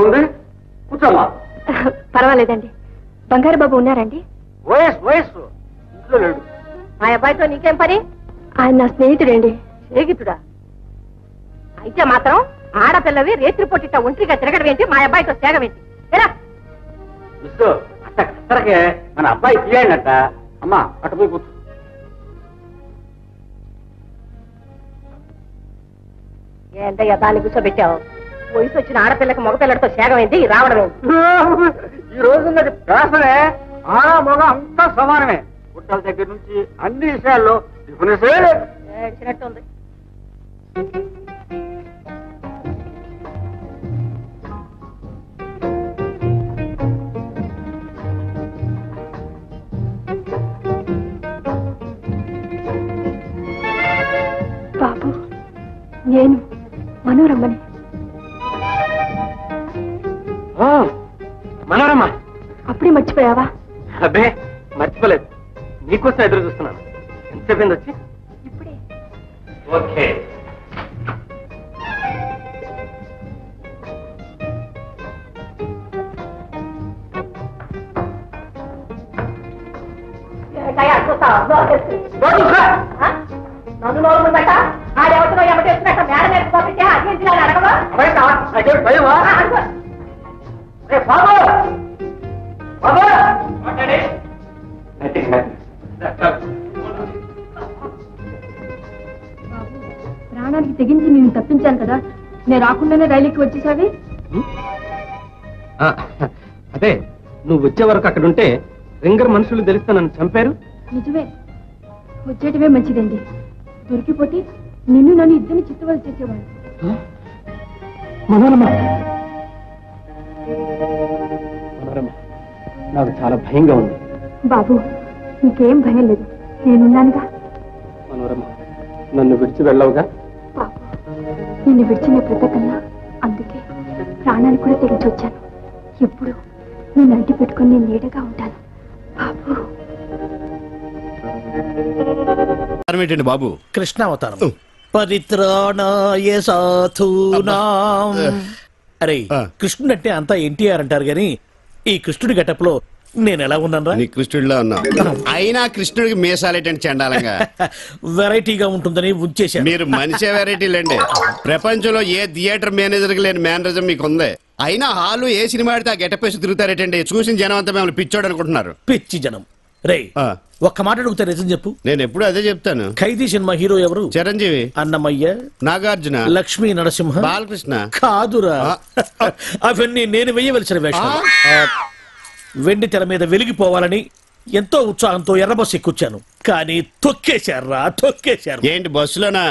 ఉంది కూర్చోమ్మా. పర్వాలేదండి. బంగారు బాబు ఉన్నారండి? వయస్సు ఇంట్లో లేడు. మా అబ్బాయితో నీకేం పని? ఆయన నా స్నేహితుడండి. స్నేహితుడా? అయితే మాత్రం ఆడపిల్లవి రేత్రి పొట్టిట ఒంటిగా తిరగడం ఏంటి? మా అబ్బాయితో సేగం ఏంటి? అత్తరకే మన అబ్బాయి తీయండట. అమ్మా అటుపోయి కూర్చో. ఏంటయ్యా దాన్ని కూర్చోబెట్టావు? వయసు వచ్చిన ఆడపిల్లకి మగపిల్లడితో సేగం ఏంటి? రావడం ఏంటి? ఈ రోజు పేసనే ఆడ మగ అంతా సమానమే. గుట్టల దగ్గర నుంచి అన్ని విషయాల్లో డిఫరెన్సే లేదు. ఏడ్చినట్టుంది. బాబు, నేను మనోరమ్మని. మనోరమ్మ, అప్పుడే మర్చిపోయావా? అబ్బే మర్చిపోలేదు. నీకోసం ఎదురు చూస్తున్నాను. ఎంతసేపు వచ్చి? ఇప్పుడే. ఓకే. నన్ను నోరు ముందట ఆడెవరితో ఎమటేస్తున్నట్ట మేడ నేర్చుకోబట్టే అదేంటి అని అడగవా? ప్రాణానికి తెగించి నేను తప్పించాను కదా, నేను రాకుండానే రైలుకి వచ్చేసావి. అదే నువ్వు వచ్చే వరకు అక్కడ ఉంటే రింగర్ మనుషులు తెలిస్తే నన్ను చంపారు. నిజమే, వచ్చేటవే మంచిదండి. దొరికిపోతే నిన్ను నన్ను ఇద్దరిని చిత్తవలు చేసేవాడు. మనోరమ్మ, నాకు చాలా భయంగా ఉంది. బాబు, నీకేం భయం లేదు, నేనున్నానుగా. మనోరమ్మ, నన్ను విడిచి వెళ్ళవుగా? బాబు, నిన్ను విడిచిన బ్రతకన్నా, అందుకే ప్రాణాలు కూడా తెగించి వచ్చాను. ఎప్పుడు నేను అంటి పెట్టుకుని నేను నీడగా ఉంటాను బాబు. ఏంటండి బాబు? కృష్ణావతారం. పరిత్రాణాయ సాధూనాం. అరే, కృష్ణుడు అంటే అంతా ఎన్టీఆర్ అంటారు గాని ఈ కృష్ణుడి గెటప్ లో నేను ఎలా ఉన్నాను? నీ కృష్ణుడిలో ఉన్నా. అయినా కృష్ణుడికి మీసాలేటండి చండాలంగా. వెరైటీగా ఉంటుందని ఉంచేశాను. మీరు మనిషే వెరైటీలండి. ప్రపంచంలో ఏ థియేటర్ మేనేజర్ కి లేని మేనరిజం మీకు ఉంది. అయినా హాలు ఏ సినిమా ఆడితే ఆ గెటప్ వేసి తిరుగుతారేటండి. చూసిన జనం అంతా మిమ్మల్ని పిచ్చోడు అనుకుంటున్నారు. పిచ్చి జనం. రే, ఒక్క మాట అడుగుతా, నిజం చెప్పు. నేను ఎప్పుడు అదే చెప్తాను. ఖైదీ సినిమా హీరో ఎవరు? చిరంజీవి, అన్నమయ్య, నాగార్జున, లక్ష్మీ నరసింహ, బాలకృష్ణ. కాదురా, అవన్నీ నేను వెయ్యవలసిన వేషాలు. వెండి తెర మీద వెలిగిపోవాలని ఎంతో ఉత్సాహంతో ఎర్రబస్సు ఎక్కుచ్చాను, కానీ తొక్కేశారా. ఏంటి బస్సులోనా?